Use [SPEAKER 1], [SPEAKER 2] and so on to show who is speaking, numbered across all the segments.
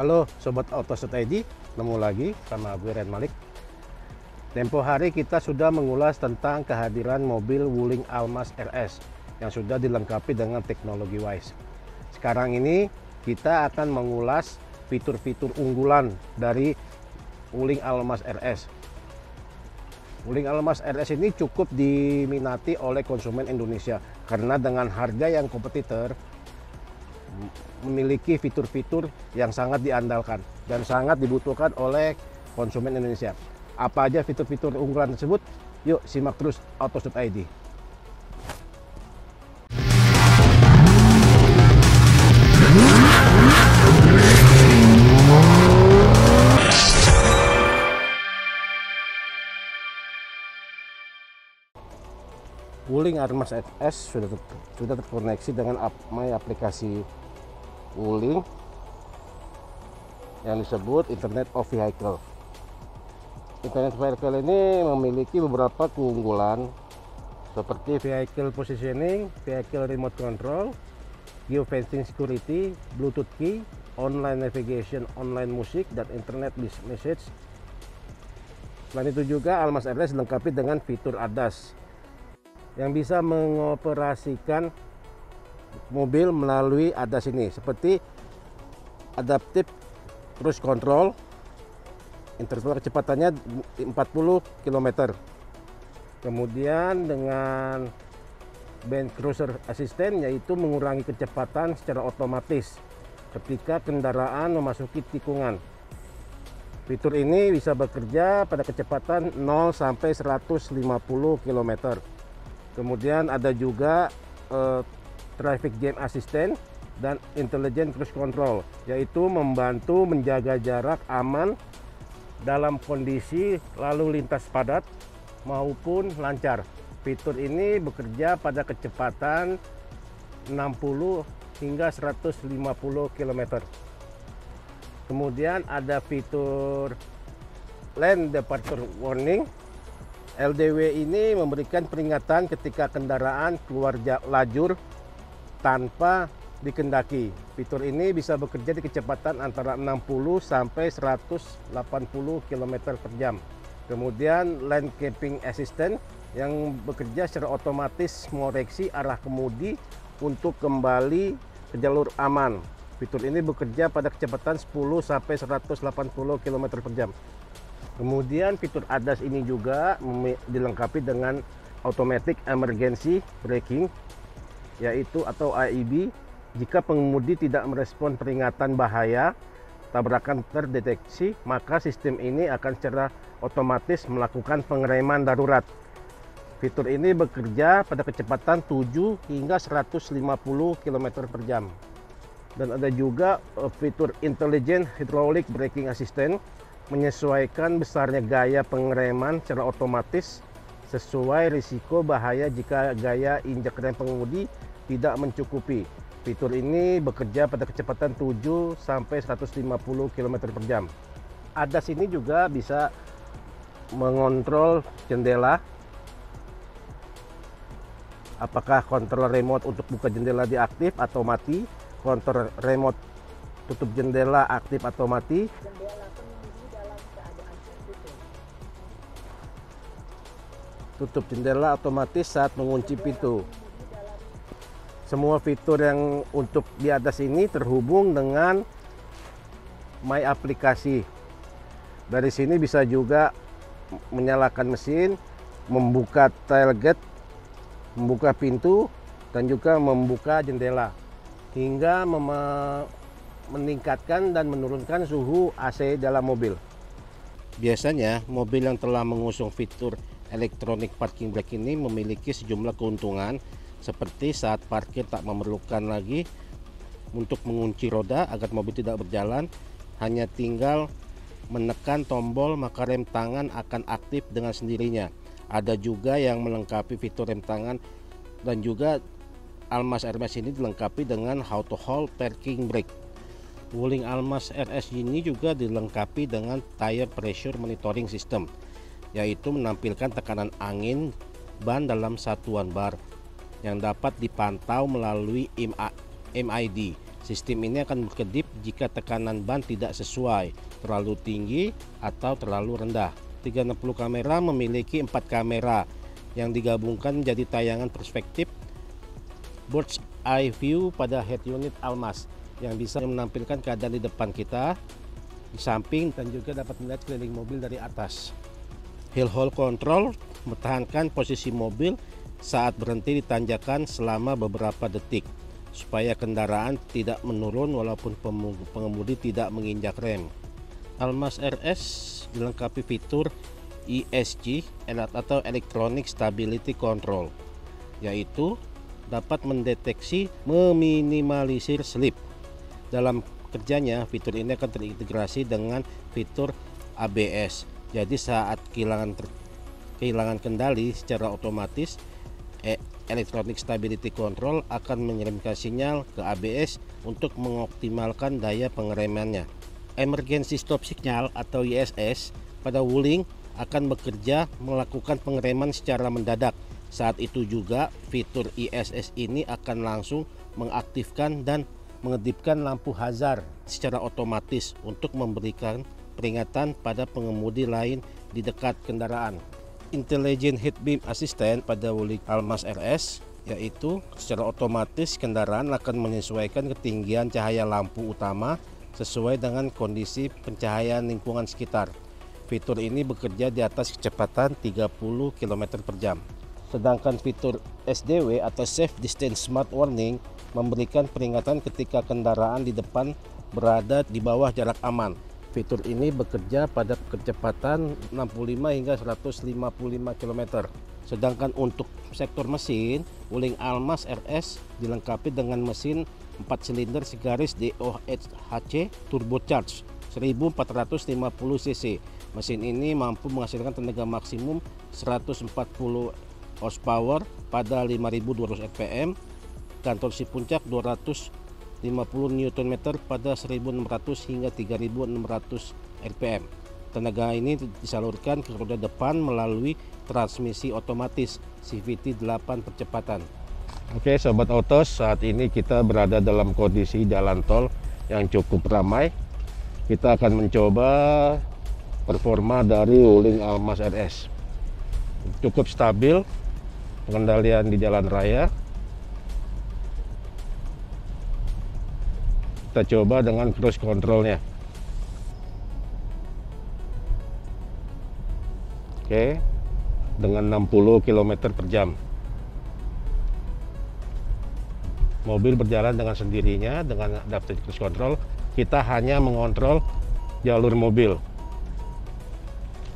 [SPEAKER 1] Halo Sobat Autosut ID, ketemu lagi sama gue Ren Malik. Tempo hari kita sudah mengulas tentang kehadiran mobil Wuling Almas RS yang sudah dilengkapi dengan teknologi WISE. Sekarang ini kita akan mengulas fitur-fitur unggulan dari Wuling Almas RS. Wuling Almas RS ini cukup diminati oleh konsumen Indonesia karena dengan harga yang kompetitor memiliki fitur-fitur yang sangat diandalkan dan sangat dibutuhkan oleh konsumen Indonesia. Apa aja fitur-fitur unggulan tersebut? Yuk simak terus Autosut ID. Wuling Almas RS sudah terkoneksi dengan My aplikasi Wuling yang disebut Internet of Vehicle. Internet of Vehicle ini memiliki beberapa keunggulan seperti vehicle positioning, vehicle remote control, geofencing security, Bluetooth key, online navigation, online musik, dan internet message. Selain itu juga Almas RS dilengkapi dengan fitur ADAS yang bisa mengoperasikan mobil melalui ADAS ini, seperti Adaptive Cruise Control, interval kecepatannya 40 km. Kemudian dengan Band Cruiser Assistant, yaitu mengurangi kecepatan secara otomatis ketika kendaraan memasuki tikungan. Fitur ini bisa bekerja pada kecepatan 0 sampai 150 km. Kemudian ada juga Traffic Jam Assistant dan Intelligent Cruise Control, yaitu membantu menjaga jarak aman dalam kondisi lalu lintas padat maupun lancar. Fitur ini bekerja pada kecepatan 60 hingga 150 km. Kemudian ada fitur Lane Departure Warning. LDW ini memberikan peringatan ketika kendaraan keluar lajur tanpa dikendaki. Fitur ini bisa bekerja di kecepatan antara 60 sampai 180 km per jam. Kemudian Lane Keeping Assistant yang bekerja secara otomatis mengoreksi arah kemudi untuk kembali ke jalur aman. Fitur ini bekerja pada kecepatan 10 sampai 180 km per jam. Kemudian fitur ADAS ini juga dilengkapi dengan Automatic Emergency Braking, yaitu atau AEB. Jika pengemudi tidak merespon peringatan bahaya tabrakan terdeteksi, maka sistem ini akan secara otomatis melakukan pengereman darurat. Fitur ini bekerja pada kecepatan 7 hingga 150 km per jam. Dan ada juga fitur Intelligent Hydraulic Braking Assistant, menyesuaikan besarnya gaya pengereman secara otomatis sesuai risiko bahaya jika gaya injak rem pengemudi tidak mencukupi. Fitur ini bekerja pada kecepatan 7 sampai 150 km per jam. ADAS ini juga bisa mengontrol jendela. Apakah kontrol remote untuk buka jendela diaktif atau mati, kontrol remote tutup jendela aktif atau mati. Tutup jendela otomatis saat mengunci pintu. Semua fitur yang untuk di atas ini terhubung dengan My aplikasi. Dari sini bisa juga menyalakan mesin, membuka tailgate, membuka pintu, dan juga membuka jendela, hingga meningkatkan dan menurunkan suhu AC dalam mobil. Biasanya mobil yang telah mengusung fitur Electronic Parking Brake ini memiliki sejumlah keuntungan, seperti saat parkir tak memerlukan lagi untuk mengunci roda agar mobil tidak berjalan, hanya tinggal menekan tombol maka rem tangan akan aktif dengan sendirinya. Ada juga yang melengkapi fitur rem tangan, dan juga Almas RS ini dilengkapi dengan Auto Hold Parking Brake. Wuling Almas RS ini juga dilengkapi dengan Tire Pressure Monitoring System, yaitu menampilkan tekanan angin ban dalam satuan bar yang dapat dipantau melalui MID. Sistem ini akan berkedip jika tekanan ban tidak sesuai, terlalu tinggi atau terlalu rendah. 360 kamera memiliki 4 kamera yang digabungkan menjadi tayangan perspektif bird's eye view pada head unit Almas yang bisa menampilkan keadaan di depan kita, di samping, dan juga dapat melihat keliling mobil dari atas. Hill hold control mempertahankan posisi mobil saat berhenti di tanjakan selama beberapa detik supaya kendaraan tidak menurun walaupun pengemudi tidak menginjak rem. Almas RS dilengkapi fitur ESC atau Electronic Stability Control, yaitu dapat mendeteksi meminimalisir slip. Dalam kerjanya, fitur ini akan terintegrasi dengan fitur ABS. Jadi saat kehilangan kendali secara otomatis, Electronic Stability Control akan mengirimkan sinyal ke ABS untuk mengoptimalkan daya pengeremannya. Emergency Stop Signal atau ESS pada Wuling akan bekerja melakukan pengereman secara mendadak. Saat itu juga fitur ESS ini akan langsung mengaktifkan dan mengedipkan lampu hazard secara otomatis untuk memberikan peringatan pada pengemudi lain di dekat kendaraan. Intelligent Heat Beam Assistant pada Wuling Almas RS, yaitu secara otomatis kendaraan akan menyesuaikan ketinggian cahaya lampu utama sesuai dengan kondisi pencahayaan lingkungan sekitar. Fitur ini bekerja di atas kecepatan 30 km per jam. Sedangkan fitur SDW atau Safe Distance Smart Warning memberikan peringatan ketika kendaraan di depan berada di bawah jarak aman. Fitur ini bekerja pada kecepatan 65 hingga 155 km. Sedangkan untuk sektor mesin, Wuling Almas RS dilengkapi dengan mesin 4 silinder segaris DOHC turbocharged 1450 cc. Mesin ini mampu menghasilkan tenaga maksimum 140 horsepower pada 5200 rpm dan torsi puncak 250 Nm pada 1600 hingga 3600 rpm. Tenaga ini disalurkan ke roda depan melalui transmisi otomatis CVT 8 percepatan. Oke Sobat Autos, saat ini kita berada dalam kondisi jalan tol yang cukup ramai. Kita akan mencoba performa dari Wuling Almas RS. Cukup stabil pengendalian di jalan raya. Kita coba dengan cruise controlnya. Oke, dengan 60 km per jam. Mobil berjalan dengan sendirinya dengan adaptive cruise control. Kita hanya mengontrol jalur mobil.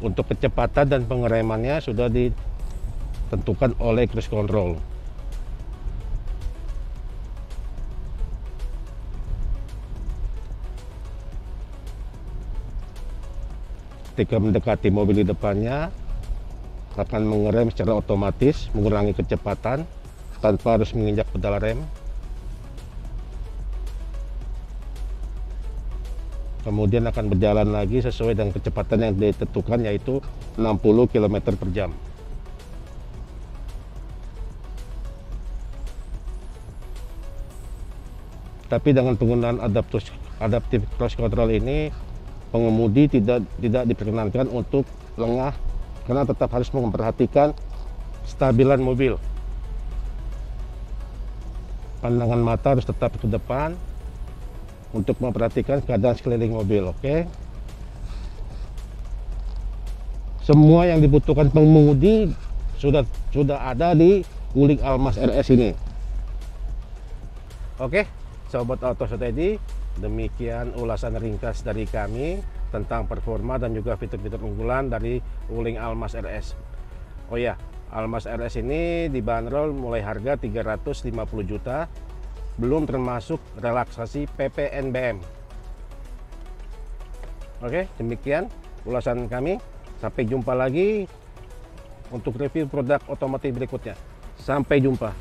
[SPEAKER 1] Untuk kecepatan dan pengeremannya sudah ditentukan oleh cruise control. Ketika mendekati mobil di depannya akan mengerem secara otomatis, mengurangi kecepatan tanpa harus menginjak pedal rem. Kemudian akan berjalan lagi sesuai dengan kecepatan yang ditentukan, yaitu 60 km per jam. Tapi dengan penggunaan adaptive cruise control ini, pengemudi tidak diperkenankan untuk lengah karena tetap harus memperhatikan stabilan mobil. Pandangan mata harus tetap ke depan untuk memperhatikan keadaan sekeliling mobil. Oke. Semua yang dibutuhkan pengemudi sudah ada di Wuling Almas RS ini. Oke, Sobat Autos tadi, demikian ulasan ringkas dari kami tentang performa dan juga fitur-fitur unggulan dari Wuling Almas RS. Oh ya, Almas RS ini dibanderol mulai harga 350 juta, belum termasuk relaksasi PPNBM. Oke, demikian ulasan kami. Sampai jumpa lagi untuk review produk otomotif berikutnya. Sampai jumpa.